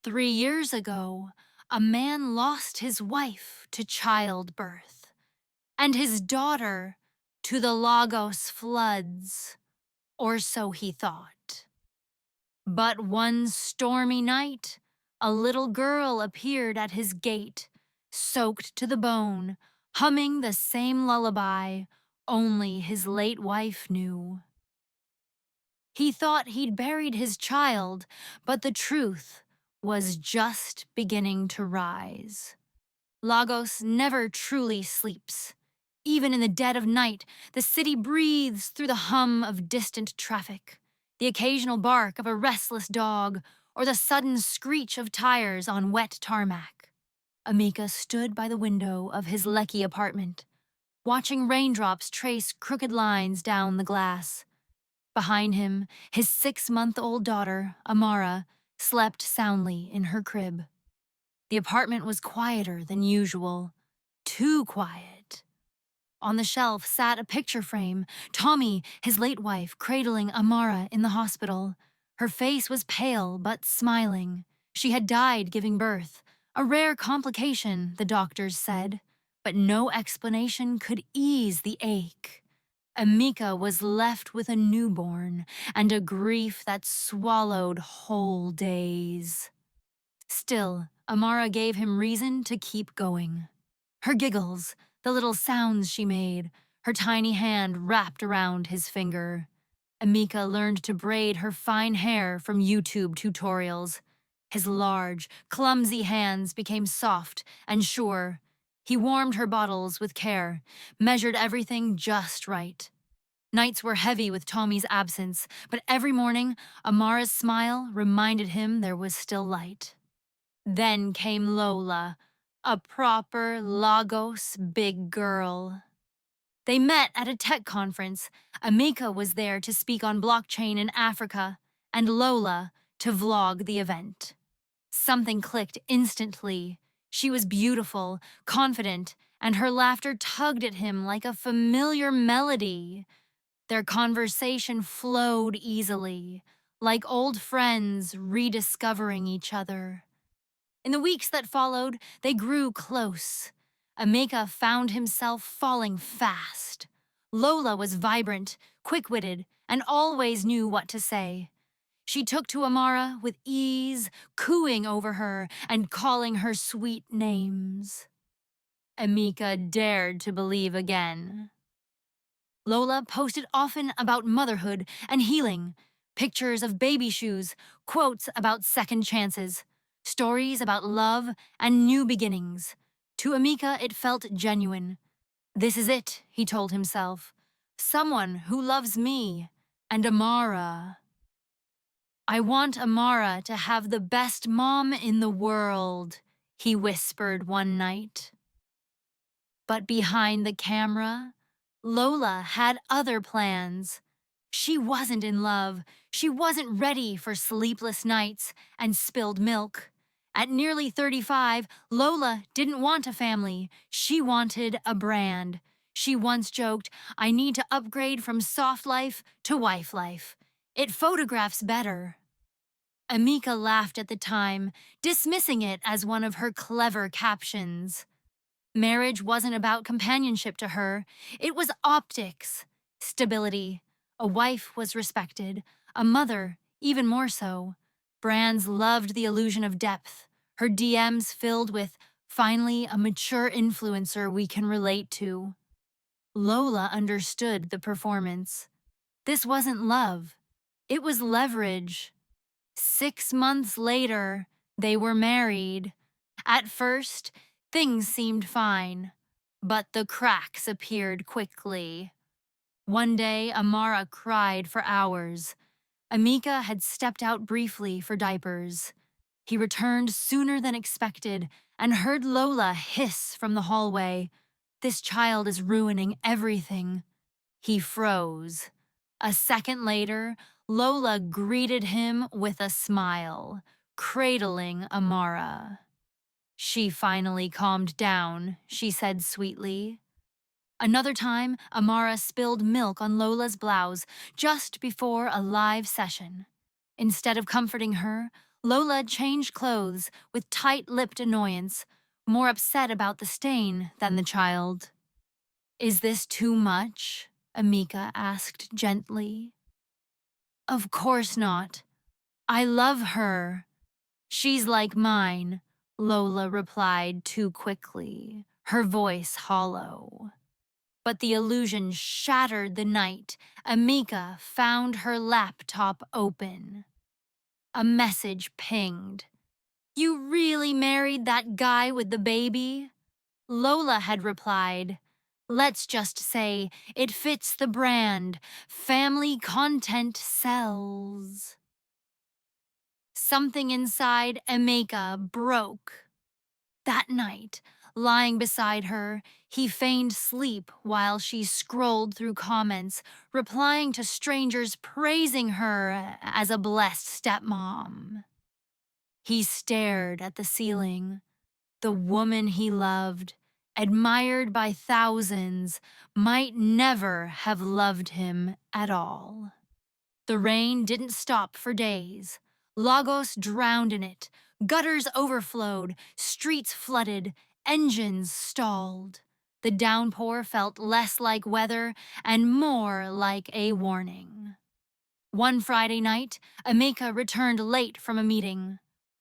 3 years ago, a man lost his wife to childbirth, and his daughter to the Lagos floods, or so he thought. But one stormy night, a little girl appeared at his gate, soaked to the bone, humming the same lullaby only his late wife knew. He thought he'd buried his child, but the truth was just beginning to rise. Lagos never truly sleeps. Even in the dead of night, the city breathes through the hum of distant traffic, the occasional bark of a restless dog, or the sudden screech of tires on wet tarmac. Emeka stood by the window of his Lekki apartment, watching raindrops trace crooked lines down the glass. Behind him, his 6-month-old daughter, Amara, slept soundly in her crib. The apartment was quieter than usual, too quiet. On the shelf sat a picture frame, Tommy, his late wife, cradling Amara in the hospital. Her face was pale but smiling. She had died giving birth, a rare complication, the doctors said, but no explanation could ease the ache. Emeka was left with a newborn and a grief that swallowed whole days. Still, Amara gave him reason to keep going. Her giggles, the little sounds she made, her tiny hand wrapped around his finger. Emeka learned to braid her fine hair from YouTube tutorials. His large, clumsy hands became soft and sure. He warmed her bottles with care, measured everything just right. Nights were heavy with Tommy's absence, but every morning, Amara's smile reminded him there was still light. Then came Lola, a proper Lagos big girl. They met at a tech conference. Emeka was there to speak on blockchain in Africa, and Lola to vlog the event. Something clicked instantly. She was beautiful, confident, and her laughter tugged at him like a familiar melody. Their conversation flowed easily, like old friends rediscovering each other. In the weeks that followed, they grew close. Emeka found himself falling fast. Lola was vibrant, quick-witted, and always knew what to say. She took to Amara with ease, cooing over her and calling her sweet names. Emeka dared to believe again. Lola posted often about motherhood and healing, pictures of baby shoes, quotes about second chances, stories about love and new beginnings. To Emeka, it felt genuine. This is it, he told himself. Someone who loves me and Amara. I want Amara to have the best mom in the world, he whispered one night. But behind the camera, Lola had other plans. She wasn't in love. She wasn't ready for sleepless nights and spilled milk. At nearly 35, Lola didn't want a family. She wanted a brand. She once joked, I need to upgrade from soft life to wife life. It photographs better. Emeka laughed at the time, dismissing it as one of her clever captions. Marriage wasn't about companionship to her. It was optics, stability. A wife was respected, a mother even more so. Brands loved the illusion of depth, her DMs filled with, finally, a mature influencer we can relate to. Lola understood the performance. This wasn't love. It was leverage. 6 months later, they were married. At first, things seemed fine, but the cracks appeared quickly. One day, Amara cried for hours. Emeka had stepped out briefly for diapers. He returned sooner than expected and heard Lola hiss from the hallway. This child is ruining everything. He froze. A second later, Lola greeted him with a smile, cradling Amara. She finally calmed down, she said sweetly. Another time, Amara spilled milk on Lola's blouse just before a live session. Instead of comforting her, Lola changed clothes with tight-lipped annoyance, more upset about the stain than the child. "Is this too much?" Emeka asked gently. "Of course not. I love her. She's like mine," Lola replied too quickly, her voice hollow. But the illusion shattered the night. Emeka found her laptop open. A message pinged. "You really married that guy with the baby?" Lola had replied, "Let's just say it fits the brand. Family content sells." Something inside Emeka broke. That night, lying beside her, he feigned sleep while she scrolled through comments, replying to strangers praising her as a blessed stepmom. He stared at the ceiling. The woman he loved, admired by thousands, might never have loved him at all. The rain didn't stop for days. Lagos drowned in it. Gutters overflowed, streets flooded, engines stalled. The downpour felt less like weather and more like a warning. One Friday night, Emeka returned late from a meeting.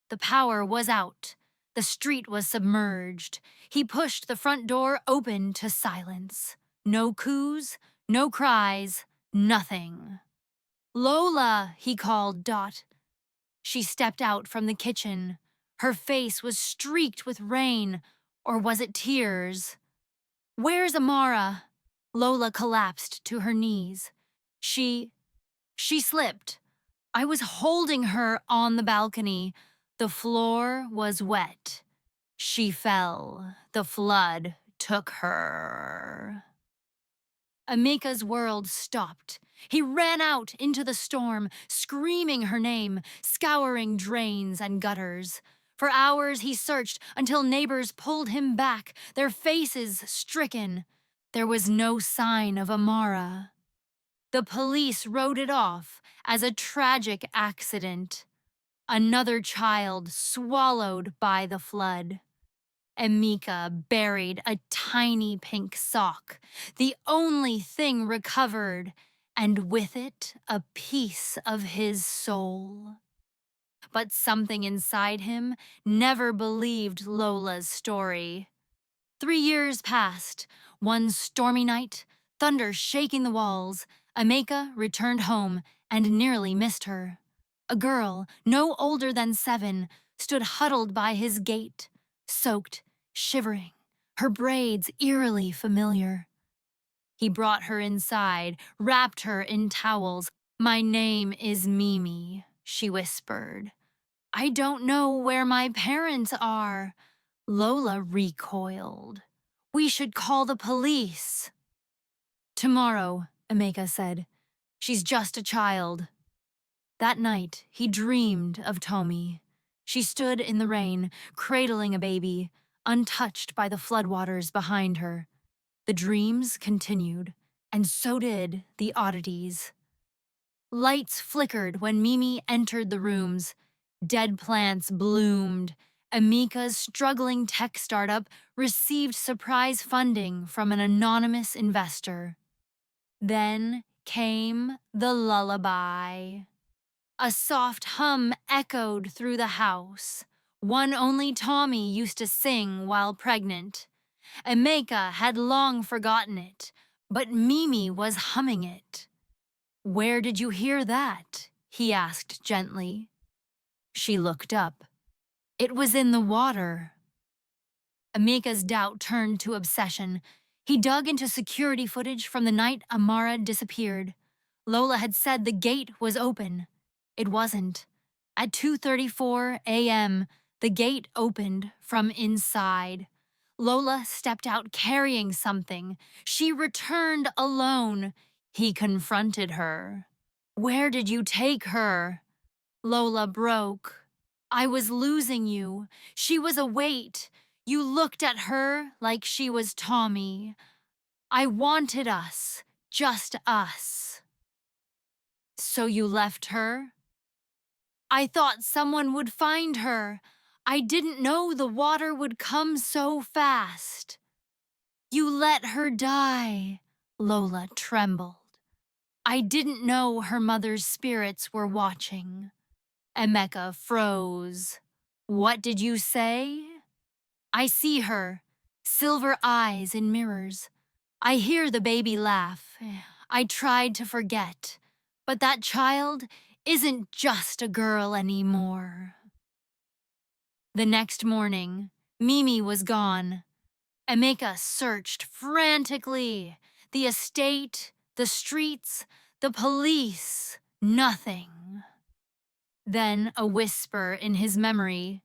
The power was out. The street was submerged. He pushed the front door open to silence. No coos, no cries, nothing. "Lola," he called Dot. She stepped out from the kitchen. Her face was streaked with rain, or was it tears? "Where's Amara?" Lola collapsed to her knees. She slipped. I was holding her on the balcony. The floor was wet. She fell. The flood took her. Emeka's world stopped. He ran out into the storm, screaming her name, scouring drains and gutters. For hours he searched until neighbors pulled him back, their faces stricken. There was no sign of Amara. The police wrote it off as a tragic accident. Another child swallowed by the flood. Emeka buried a tiny pink sock, the only thing recovered, and with it a piece of his soul. But something inside him never believed Lola's story. 3 years passed. One stormy night, thunder shaking the walls, Emeka returned home and nearly missed her. A girl, no older than 7, stood huddled by his gate, soaked, shivering, her braids eerily familiar. He brought her inside, wrapped her in towels. "My name is Mimi," she whispered. "I don't know where my parents are." Lola recoiled. "We should call the police." "Tomorrow," Emeka said. "She's just a child." That night, he dreamed of Tommy. She stood in the rain, cradling a baby, untouched by the floodwaters behind her. The dreams continued, and so did the oddities. Lights flickered when Mimi entered the rooms. Dead plants bloomed. Emeka's struggling tech startup received surprise funding from an anonymous investor. Then came the lullaby. A soft hum echoed through the house, one only Tommy used to sing while pregnant. Emeka had long forgotten it, but Mimi was humming it. "Where did you hear that?" he asked gently. She looked up. It was in the water. Emeka's doubt turned to obsession. He dug into security footage from the night Amara disappeared. Lola had said the gate was open. It wasn't. At 2:34 a.m., the gate opened from inside. Lola stepped out carrying something. She returned alone. He confronted her. "Where did you take her?" Lola broke. "I was losing you. She was a weight. You looked at her like she was Tommy. I wanted us, just us." "So you left her?" I thought someone would find her. I didn't know the water would come so fast. You let her die, Lola trembled. I didn't know her mother's spirits were watching. Emeka froze. What did you say? I see her, silver eyes in mirrors. I hear the baby laugh. I tried to forget, but that child isn't just a girl anymore. The next morning, Mimi was gone. Emeka searched frantically. The estate, the streets, the police, nothing. Then a whisper in his memory,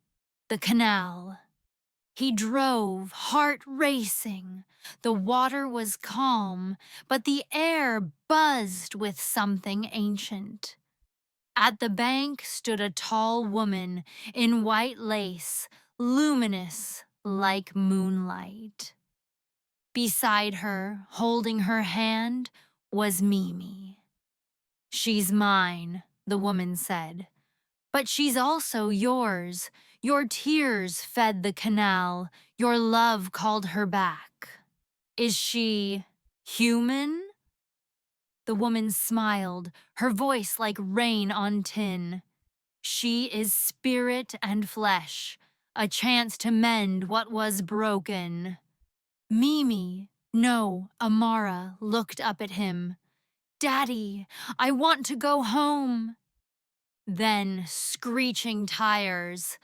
the canal. He drove, heart racing. The water was calm, but the air buzzed with something ancient. At the bank stood a tall woman in white lace, luminous like moonlight. Beside her, holding her hand, was Mimi. She's mine, the woman said, but she's also yours. Your tears fed the canal, your love called her back. Is she human? The woman smiled, her voice like rain on tin. She is spirit and flesh, a chance to mend what was broken. Mimi, no, Amara, looked up at him. Daddy, I want to go home. Then, screeching tires.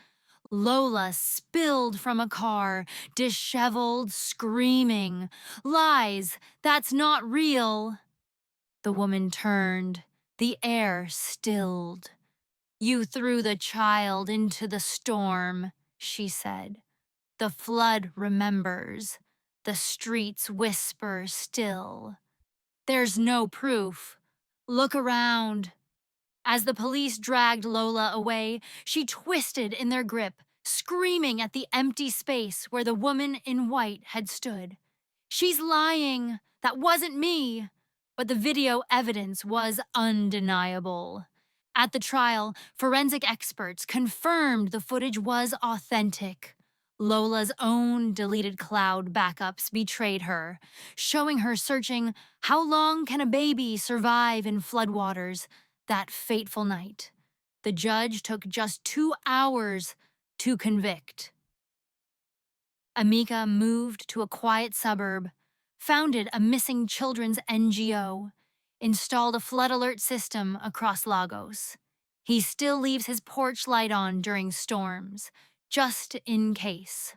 Lola spilled from a car, disheveled, screaming. Lies, that's not real. The woman turned. The air stilled. You threw the child into the storm, she said. The flood remembers. The streets whisper still. There's no proof. Look around. As the police dragged Lola away, she twisted in their grip, screaming at the empty space where the woman in white had stood. She's lying. That wasn't me. But the video evidence was undeniable. At the trial, forensic experts confirmed the footage was authentic. Lola's own deleted cloud backups betrayed her, showing her searching, how long can a baby survive in floodwaters? That fateful night, the judge took just 2 hours to convict. Emeka moved to a quiet suburb, founded a missing children's NGO, installed a flood alert system across Lagos. He still leaves his porch light on during storms, just in case.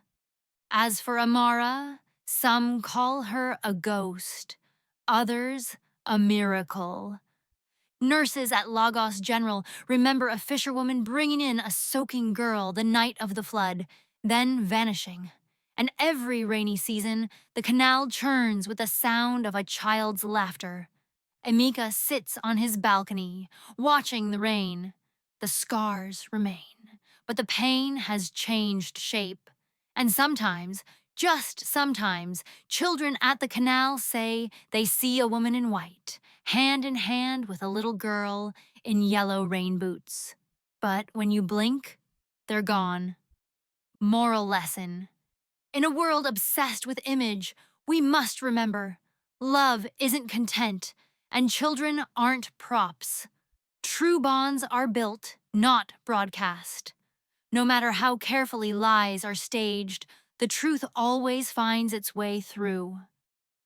As for Amara, some call her a ghost, others a miracle. Nurses at Lagos General remember a fisherwoman bringing in a soaking girl the night of the flood, then vanishing. And every rainy season, the canal churns with the sound of a child's laughter. Emeka sits on his balcony, watching the rain. The scars remain, but the pain has changed shape. And sometimes, just sometimes, children at the canal say they see a woman in white, hand in hand with a little girl in yellow rain boots. But when you blink, they're gone. Moral lesson. In a world obsessed with image, we must remember, love isn't content, and children aren't props. True bonds are built, not broadcast. No matter how carefully lies are staged, the truth always finds its way through.